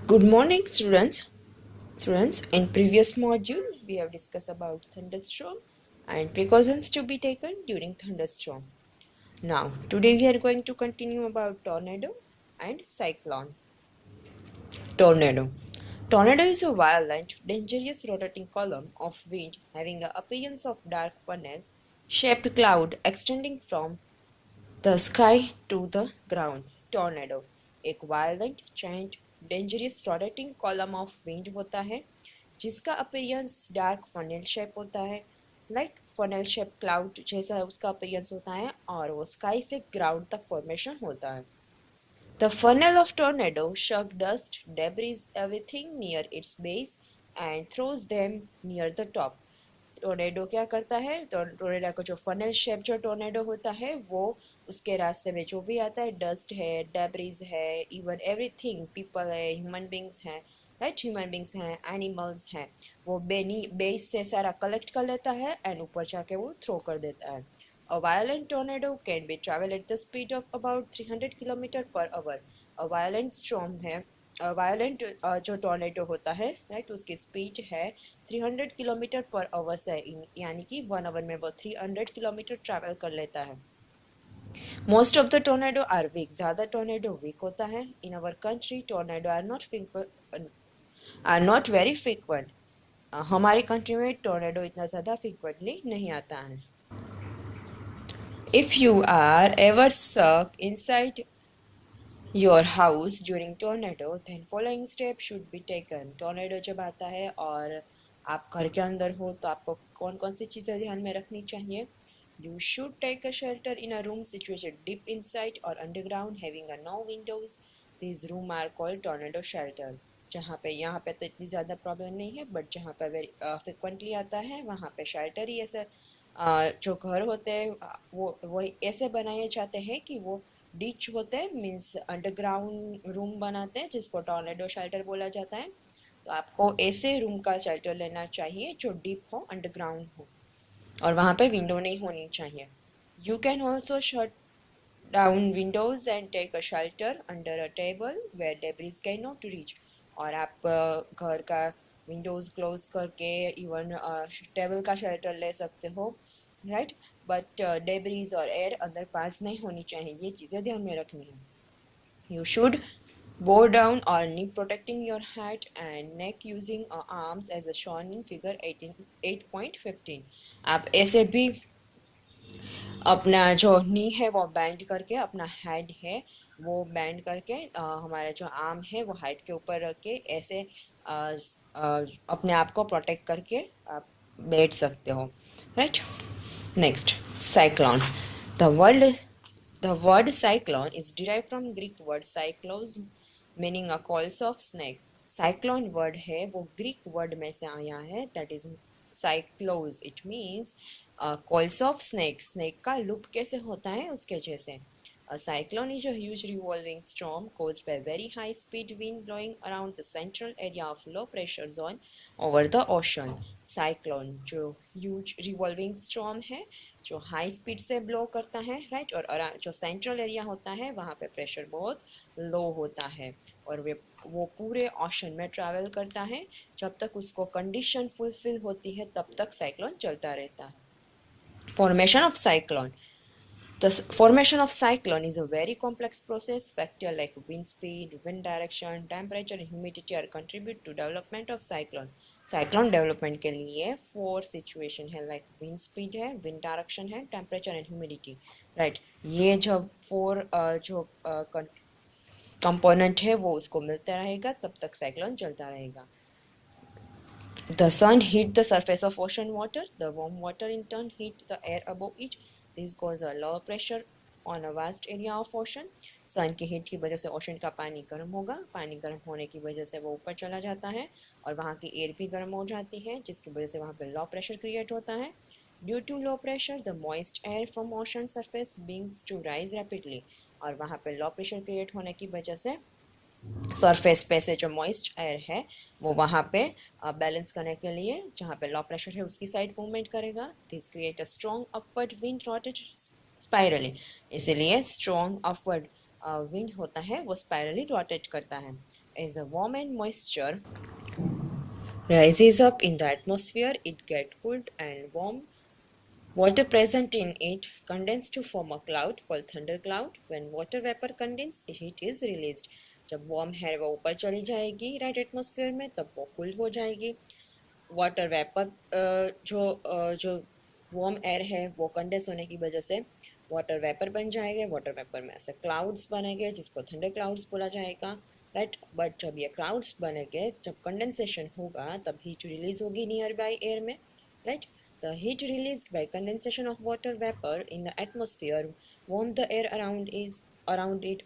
Good morning, students. Students, in previous module, we have discussed about thunderstorm and precautions to be taken during thunderstorm. Now, today we are going to continue about tornado and cyclone. Tornado. Tornado is a violent, dangerous rotating column of wind having the appearance of dark funnel-shaped cloud extending from the sky to the ground. Tornado एक violent change dangerous rotating column of wind होता है जिसका appearance dark funnel shape होता है like funnel shape cloud जैसा उसका appearance होता है और वो स्काई से ग्राउंड तक फॉर्मेशन होता है. The funnel of tornado shook dust, debris, everything near its base and throws them near the top. Tornado क्या करता है, तो टोर्नेडो का जो फनल शेप जो टोर्नेडो होता है वो उसके रास्ते में जो भी आता है, डस्ट है, डेब्रिज है, इवन एवरीथिंग, पीपल है, ह्यूमन बींग्स हैं, राइट, ह्यूमन बींग्स हैं, एनिमल्स हैं, वो बेस से सारा कलेक्ट कर लेता है एंड ऊपर जाके वो थ्रो कर देता है. A violent tornado can be travel at the speed of about 300 kilometre per our. A violent storm है, वायलेंट जो टॉर्नेडो होता है, राइट, उसकी स्पीड है 300 किलोमीटर पर आवर से, यानी कि 1 आवर में वो 300 किलोमीटर ट्रैवल कर लेता है. Most of the tornado are weak. ज़्यादा टोर्नेडो वीक होता है. In our country tornado are not very frequent. हमारी कंट्री में टोर्नेडो इतना ज़्यादा फ्रीक्वेंटली नहीं आता है. If you are ever stuck inside your house during tornado, then following steps should be taken. Tornado जब आता है और आप घर के अंदर हो तो आपको कौन कौन सी चीज़ें ध्यान में रखनी चाहिए. You should take a shelter in a room situated deep inside or underground having a no windows. These room are called tornado shelter. जहाँ पे यहाँ पे तो इतनी ज़्यादा प्रॉब्लम नहीं है, बट जहाँ पे वेरी फ्रिक्वेंटली आता है वहाँ पे शेल्टर ही ऐसा जो घर होते हैं वो ऐसे बनाए जाते हैं कि वो डिच होते हैं, मीन्स अंडरग्राउंड रूम बनाते हैं जिसको टॉर्नेडो शेल्टर बोला जाता है. तो आपको ऐसे रूम का शेल्टर लेना चाहिए जो डीप हो, अंडरग्राउंड हो और वहाँ पे विंडो नहीं होनी चाहिए. You can also shut down windows and take a shelter under a table where debris can not reach. और आप घर का विंडोज क्लोज करके इवन टेबल का शेल्टर ले सकते हो, राइट, बट डेब्रीज और एयर अंदर पास नहीं होनी चाहिए. ये चीज़ें ध्यान में रखनी है. You should bow down or knee protecting your head and neck using arms as shown in figure 8.15. आप ऐसे भी अपना जो नी है वो बैंड करके, अपना हेड है वो बैंड करके, हमारा जो आर्म है वो हाइट के ऊपर रख के ऐसे अपने आप को प्रोटेक्ट करके आप बैठ सकते हो, right. Next, cyclone. The word The word cyclone is derived from Greek word cyclos, meaning a coils of snake. Cyclone word है वो Greek word में से आया है, that is cyclos. It means coils of snake. Snake का loop कैसे होता है उसके जैसे. A cyclone is a huge revolving storm caused by very high speed wind blowing around the central area of low pressure zone over the ocean. Cyclone जो huge revolving storm है जो high speed से blow करता है, right, और जो central area होता है वहाँ पे प्रेशर बहुत लो होता है और वो पूरे ओशन में ट्रैवल करता है. जब तक उसको कंडीशन फुलफिल होती है तब तक साइक्लोन चलता रहता है. Formation of cyclone. The formation of cyclone is a very complex process. Factors like wind speed, wind direction, temperature and humidity are contribute to development of cyclone. Cyclone development के लिए 4 situation है, like wind speed है, wind direction है, temperature and humidity, right. ये जब 4 जो component है वो उसको मिलता रहेगा तब तक साइक्लोन चलता रहेगा. The sun heat the surface of ocean water. The warm water in turn heat the air above it. This causes a low pressure on a vast area of ocean. सन की हीट की वजह से ocean का पानी गर्म होगा, पानी गर्म होने की वजह से वो ऊपर चला जाता है और वहाँ की एयर भी गर्म हो जाती है जिसकी वजह से वहाँ पे लो प्रेशर क्रिएट होता है. Due to low pressure the moist air from ocean surface begins to rise rapidly. और वहाँ पे लो प्रेशर क्रिएट होने की वजह से सरफेस पे से जो मॉइस्ट एयर है वो वहाँ पे बैलेंस करने के लिए जहाँ पे लो प्रेशर है उसकी साइड मूवमेंट करेगा. This create a strong upward wind rotate spirally. इसीलिए स्ट्रॉन्ग अपवर्ड विंड होता है वो स्पाइरली रोटेट करता है. As a warm and moisture rises up in the atmosphere, it gets cooled and warm. Water present in it condenses to form a cloud called thundercloud. When water vapor condenses, heat is released. जब warm air वो ऊपर चली जाएगी right atmosphere में तब वो cool हो जाएगी. वाटर वेपर जो वार्म एयर है वो कंडेंस होने की वजह से वाटर वेपर बन जाएंगे. वाटर वेपर में ऐसे क्लाउड्स बनेंगे जिसको थंडर क्लाउड्स बोला जाएगा. राइट, बट जब ये क्लाउड्स बनेंगे, जब कंडेंसेशन होगा तब हीट रिलीज होगी नियर बाई एयर में. Right, the heat release by condensation of water vapour in the atmosphere warm the air around it.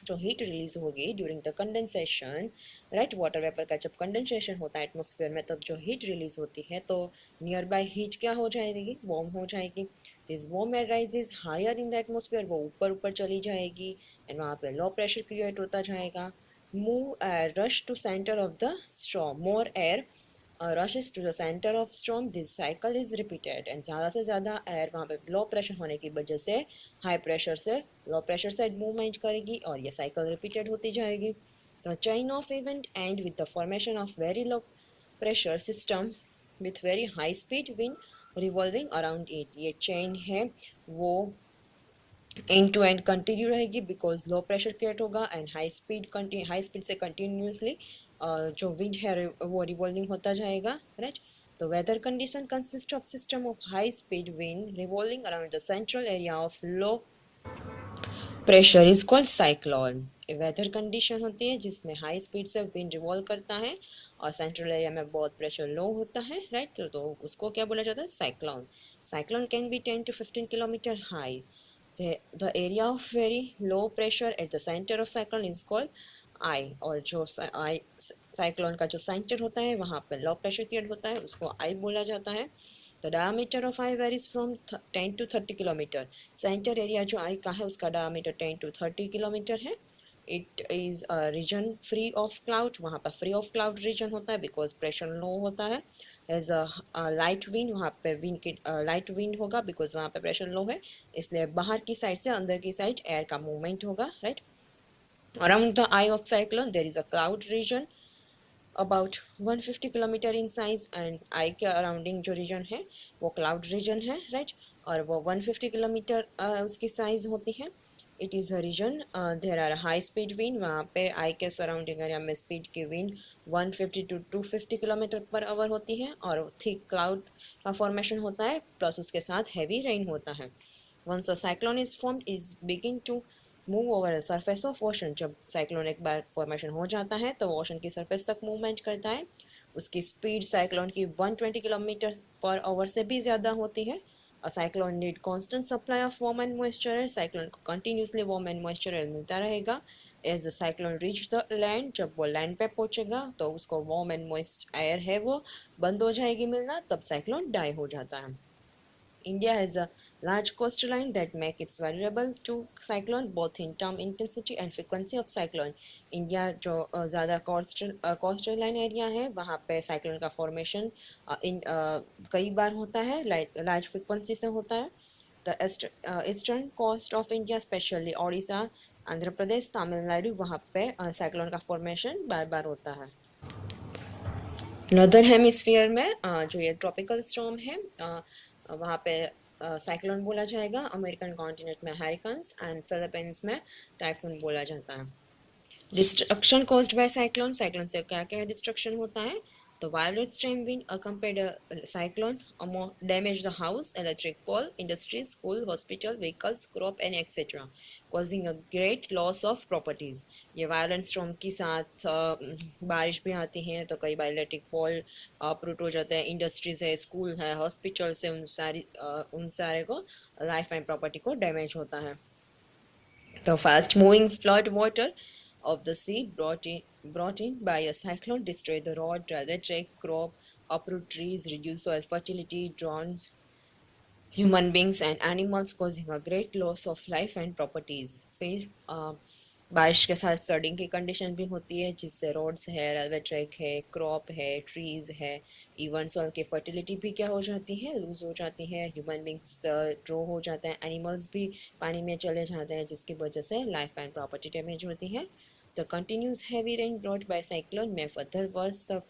जो हीट रिलीज होगी during the condensation, right, water vapour का जब condensation होता है atmosphere में तब जो हीट रिलीज होती है तो नियर बाय हीट क्या हो जाएगी, वार्म हो जाएगी. This warm air rises higher in the atmosphere, वो ऊपर ऊपर चली जाएगी एंड वहाँ पे लो प्रेशर क्रिएट होता जाएगा. Move rush to centre of the storm, more air rushes to the center of storm. This cycle is repeated and ज़्यादा से ज़्यादा एयर वहाँ पे लो प्रेशर होने की वजह से हाई प्रेशर से लो प्रेशर साइड मूवमेंट करेगी और ये साइकिल रिपीटेड होती जाएगी. The chain of event end with the formation of very low pressure system with very high speed wind revolving around it. ये चेन है वो एंड टू एंड कंटिन्यू रहेगी because low pressure create होगा and high speed से continuously जो wind है वो revolving होता जाएगा. Right, the weather condition consist of system of high speed wind revolving around the central area of low pressure is called cyclone. Weather condition होती है जिसमें हाई स्पीड से विंड रिवॉल्व करता है और सेंट्रल एरिया में बहुत प्रेशर लो होता है. राइट, तो उसको क्या बोला जाता है, cyclone. Cyclone can be 10 to 15 kilometer high. The area of very low pressure at the center of cyclone is called I. और जो I साइक्लोन का जो सेंटर होता है वहाँ पर लो प्रेशर क्रिएट होता है उसको I बोला जाता है. The diameter of I varies from 10 to 30 kilometres. Centre area जो I का है उसका डायमीटर 10 to 30 किलोमीटर है. It is region free of cloud, वहाँ पर फ्री ऑफ क्लाउड रीजन होता है बिकॉज प्रेशर लो होता है. एज अ लाइट विंड, वहाँ पे विंड की लाइट विंड होगा बिकॉज वहाँ पे प्रेशर लो है, इसलिए बाहर की साइड से अंदर की साइड एयर का मूवमेंट होगा. Right, around the eye of cyclone there is a cloud region about 150 kilometres in size and eye के अराउंडिंग जो रीजन है वो क्लाउड रीजन है. राइट, और वो 150 किलोमीटर उसकी साइज होती है. It is a region there are high speed wind, वहाँ पे आई के सराउंडिंग एरिया में स्पीड की wind 150 to 250 kilometres per hour होती है और थिक क्लाउड का फॉर्मेशन होता है प्लस उसके साथ हैवी रेन होता है. Once a cyclone is formed is begin to move over surface of ocean. जब साइक्लोन एक बार फॉर्मेशन हो जाता है तो ओशन की सरफेस तक मूवमेंट करता है. उसकी स्पीड साइक्लोन की 120 किलोमीटर पर आवर से भी ज़्यादा होती है. A cyclone need constant supply of warm and moisture air. Cyclone को continuously warm and moisture air मिलता रहेगा. As the cyclone reach the land, जब वो लैंड पे पहुंचेगा तो उसको वार्म एंड मॉइस्ट एयर है वो बंद हो जाएगी मिलना, तब साइक्लोन डाई हो जाता है. India has a large coastline that make it vulnerable to cyclone both in term intensity and frequency of cyclone. India जो ज़्यादा कोस्टल लाइन एरिया है वहाँ पे साइक्लोन का फॉर्मेशन कई बार होता है, लार्ज फ्रिक्वेंसी से होता है. The eastern coast of India specially Odisha, Andhra Pradesh, Tamil Nadu, वहाँ पे साइक्लोन का फॉर्मेशन बार बार होता है. नॉर्दर्न हेमिस्फीयर में जो ये ट्रॉपिकल स्टॉर्म है वहाँ पे साइक्लोन बोला जाएगा. अमेरिकन कॉन्टिनेंट में हैरिकन्स एंड फिलीपींस में टाइफून बोला जाता है. Destruction caused by cyclone, cyclone से क्या क्या डिस्ट्रक्शन होता है. The violent stream wind accompanied a cyclone damaged the house, electric pole, industries, school, hospital, vehicles, crop and etc. causing a great loss of properties. ये violent storm के साथ बारिश भी आती है तो कई बार इलेक्ट्रिक पोल अपरूट हो जाते हैं, इंडस्ट्रीज है, स्कूल है, हॉस्पिटल से उन सारे को लाइफ एंड प्रॉपर्टी को डैमेज होता है. The fast-moving flood water of the sea brought in by a cyclone destroy the road, electric, crop, uproot trees, reduce soil fertility, drown human beings and animals, causing a great loss of life and properties. फिर बारिश के साथ flooding की condition भी होती है जिससे roads है, रेलवे ट्रैक है, क्रॉप है, ट्रीज है, इवन सॉइल की फर्टिलिटी भी क्या हो जाती है, लूज हो जाती है, ह्यूमन बींग्स ड्रो हो जाते हैं, एनिमल्स भी पानी में चले जाते हैं जिसकी वजह से लाइफ एंड प्रॉपर्टी डैमेज होती है. The continuous heavy rain brought by cyclone may further worse the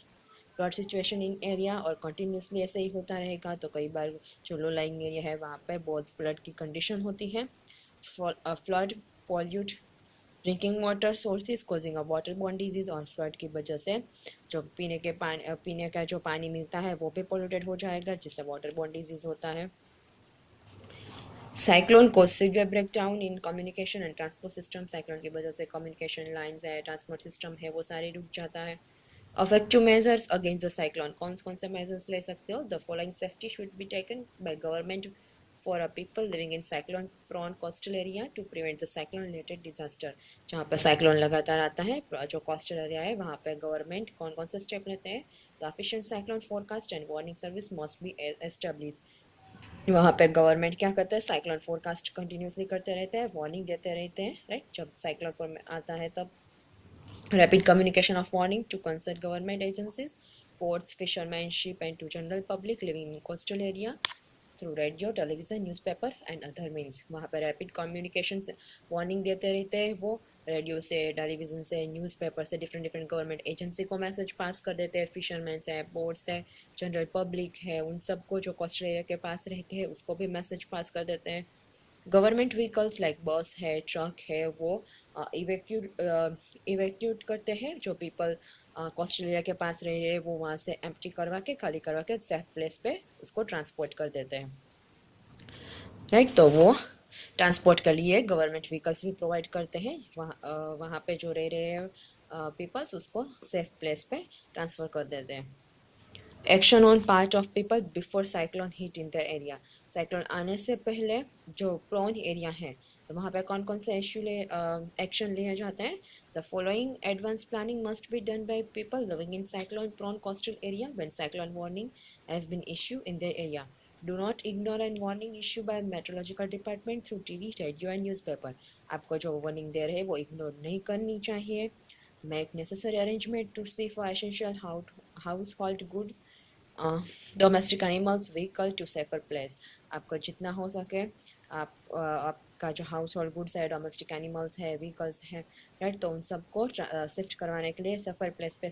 flood situation in area, और कंटिन्यूसली ऐसे ही होता रहेगा तो कई बार जो लो लाइंग एरिया है वहाँ पे बहुत फ्लड की कंडीशन होती है. Flood pollute drinking water sources causing a water borne disease, और फ्लड की वजह से जो पीने का जो पानी मिलता है वो भी पोल्यूटेड हो जाएगा जिससे वाटर बॉर्न डिजीज होता है. साइक्लोन को severe breakdown in communication and transport system, cyclone की वजह से कम्युनिकेशन लाइंस है, ट्रांसपोर्ट सिस्टम है, वो सारे रुक जाता है. Effective measures against the cyclone. कौन से measures ले सकते हो? The following safety should be taken by government for a people living in cyclone prone coastal area to prevent the cyclone related disaster. जहाँ पे cyclone लगातार आता है, जो coastal area है वहाँ पे government कौन से step लेते हैं? The efficient cyclone forecast and warning service must be established. वहाँ पे गवर्नमेंट क्या करता है? साइक्लोन फोरकास्ट कंटिन्यूसली करते रहते हैं, वार्निंग देते रहते हैं, राइट. जब साइक्लोन फॉर्म आता है तब rapid communication of warning to concerned government agencies, ports, fishermen, ship, and to general public living in coastal area through radio, television, newspaper and other means. वहाँ पे रैपिड कम्युनिकेशन से warning देते रहते हैं, वो रेडियो से, टेलीविज़न से, newspaper से, डिफरेंट डिफरेंट गवर्नमेंट एजेंसी को मैसेज पास कर देते हैं. फिशरमैन है, पोर्ट्स है, जनरल पब्लिक है, उन सबको जो कोस्टल एरिया के पास रहते हैं उसको भी मैसेज पास कर देते हैं. गवर्नमेंट व्हीकल्स लाइक बस है, ट्रक है, वो इवैक्यूट करते हैं जो पीपल कोस्टल एरिया के पास रह रहे हैं, वो वहाँ से एम्प्टी करवा के, खाली करवा के सेफ प्लेस पे उसको ट्रांसपोर्ट कर देते हैं, राइट. तो वो ट्रांसपोर्ट के लिए गवर्नमेंट व्हीकल्स भी प्रोवाइड करते हैं. वहाँ पे जो रह रहे हैं पीपल्स उसको सेफ प्लेस पे ट्रांसफ़र कर देते हैं. Action on part of people before cyclone hit in the area. Cyclone आने से पहले जो प्रोन एरिया है तो वहाँ पे कौन से एक्शन लिए जाते हैं? The following advance planning must be done by people living in cyclone prone coastal area when cyclone warning has been issue in the area. Do not ignore an warning issue by meteorological department through TV, radio and newspaper. आपको जो warning दे रहे हैं वो ignore नहीं करनी चाहिए. Make necessary arrangement to see for essential house goods, domestic animals vehicle to safer place. आपको जितना हो सके आपका जो हाउस होल्ड गुड्स है, डोमेस्टिक एनिमल्स है, व्हीकल्स हैं, राइट, तो उन सबको शिफ्ट करवाने के लिए सेफर प्लेस पे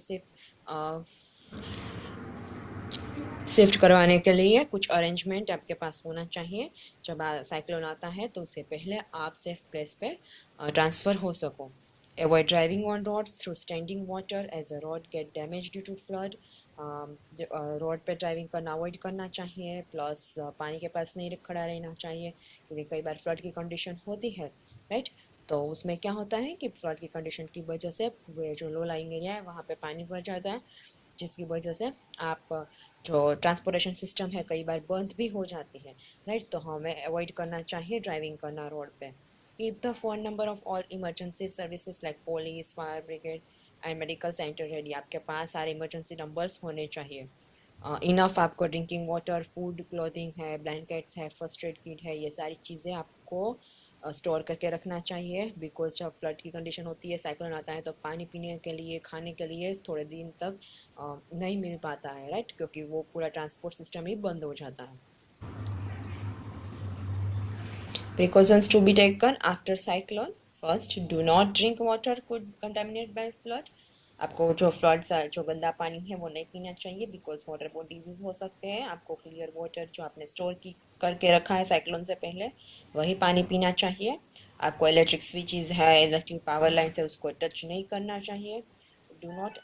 शिफ्ट करवाने के लिए कुछ अरेंजमेंट आपके पास होना चाहिए. जब साइक्लोन आता है तो उससे पहले आप सेफ प्लेस पे ट्रांसफ़र हो सको. Avoid driving on roads through standing water as a road get damaged due to flood. Road पे ड्राइविंग करना अवॉइड करना चाहिए. प्लस पानी के पास नहीं खड़ा रहना चाहिए क्योंकि कई बार फ्लड की कंडीशन होती है, राइट. तो उसमें क्या होता है कि फ्लड की कंडीशन की वजह से जो लो लाइंग एरिया है वहाँ पे पानी भर जाता है, जिसकी वजह से आप जो ट्रांसपोर्टेशन सिस्टम है कई बार बंद भी हो जाती है, राइट. तो हमें अवॉइड करना चाहिए ड्राइविंग करना रोड पे. Keep the phone number of all emergency services like police, fire brigade and medical centre ready. आपके पास सारे इमरजेंसी नंबर्स होने चाहिए. इनफ आपको ड्रिंकिंग वाटर, फूड, क्लोथिंग है, ब्लैंकेट्स है, फर्स्ट एड किट है, ये सारी चीज़ें आपको स्टोर करके रखना चाहिए. बिकॉज जब फ्लड की कंडीशन होती है, साइक्लोन आता है, तो पानी पीने के लिए, खाने के लिए थोड़े दिन तक नहीं मिल पाता है, राइट, क्योंकि वो पूरा ट्रांसपोर्ट सिस्टम ही बंद हो जाता है. Precautions to be taken after cyclone. First, do not drink water could contaminated by flood. आपको जो फ्लड जो गंदा पानी है वो नहीं पीना चाहिए बिकॉज वाटर बोर्न डिजीज हो सकते हैं. आपको क्लियर वाटर जो आपने स्टोर की करके रखा है साइक्लोन से पहले वही पानी पीना चाहिए. आपको इलेक्ट्रिक स्विचेस है, इलेक्ट्रिक पावर लाइन है, उसको टच नहीं करना चाहिए. Do not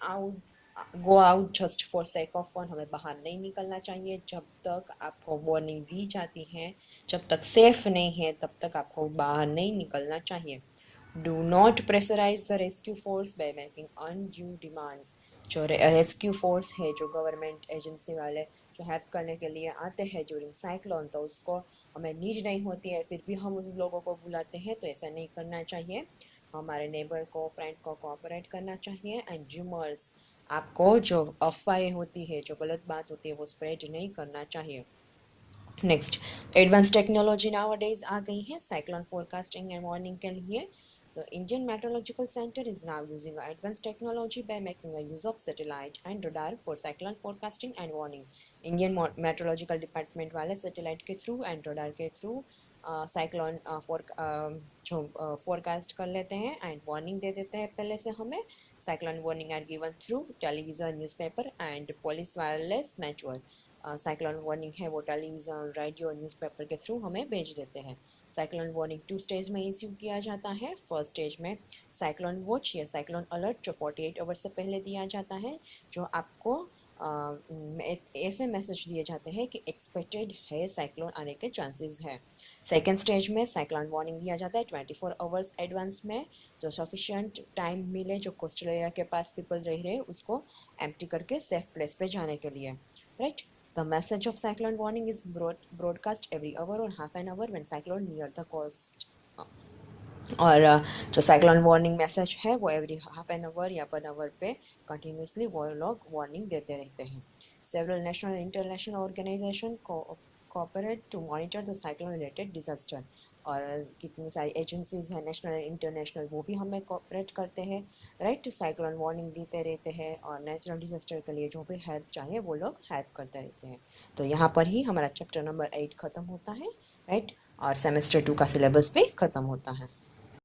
go out just for sake of fun. हमें बाहर नहीं निकलना चाहिए जब तक आपको वार्निंग दी जाती है. जब तक सेफ नहीं है तब तक आपको बाहर नहीं निकलना चाहिए. Do not pressurise the rescue force by making undue demands. जो रेस्क्यू फोर्स है, जो गवर्नमेंट एजेंसी वाले जो हेल्प करने के लिए आते हैं ड्यूरिंग साइक्लोन, तो उसको हमें नीड नहीं होती है फिर भी हम उस लोगों को बुलाते हैं, तो ऐसा नहीं करना चाहिए. हमारे नेबर को, फ्रेंड को कोऑपरेट करना चाहिए. एंड र्यूमर्स, आपको जो अफवाहें होती है, जो गलत बात होती है, वो स्प्रेड नहीं करना चाहिए. नेक्स्ट, एडवांस टेक्नोलॉजी नाउअडेज आ गई है साइक्लोन फोरकास्टिंग एंड वार्निंग के लिए. The Indian Meteorological Center is now using advanced technology by making a use of satellite and radar for cyclone forecasting and warning. Indian Meteorological Department वाले satellite के through and radar के through cyclone जो forecast कर लेते हैं and warning दे देते हैं पहले से हमें। Cyclone warning are given through television, newspaper and police wireless network. Cyclone warning है वो टेलीविज़न, रेडियो, न्यूज़पेपर के थ्रू हमें भेज देते हैं। साइक्लोन वार्निंग 2 स्टेज में इश्यू किया जाता है। फर्स्ट स्टेज में साइक्लोन वॉच या साइक्लोन अलर्ट जो 48 आवर से पहले दिया जाता है, जो आपको ऐसे मैसेज दिए जाते हैं कि एक्सपेक्टेड है साइक्लोन आने के चांसेस है। सेकेंड स्टेज में साइक्लोन वार्निंग दिया जाता है 24 आवर्स एडवांस में, जो सफिशिएंट टाइम मिले जो कोस्टल एरिया के पास पीपल रह रहे हैं उसको एम्प्टी करके सेफ प्लेस पे जाने के लिए, right. The message of cyclone warning is broadcast every hour or half an hour when cyclone near the coast. और जो साइक्लोन वार्निंग मैसेज है वो एवरी हाफ एन आवर या 1 आवर पे कंटिन्यूसली वो लोग वार्निंग देते रहते हैं। Several national and international organisation cooperate to monitor the cyclone related disaster. और कितनी सारी एजेंसीज हैं नेशनल एंड इंटरनेशनल, वो भी हमें कोऑपरेट करते हैं, राइट। साइक्लोन वार्निंग देते रहते हैं और नेचुरल डिजास्टर के लिए जो भी हेल्प चाहिए वो लोग हेल्प करते रहते हैं। तो यहाँ पर ही हमारा चैप्टर नंबर 8 ख़त्म होता है, राइट। और सेमेस्टर 2 का सिलेबस भी ख़त्म होता है।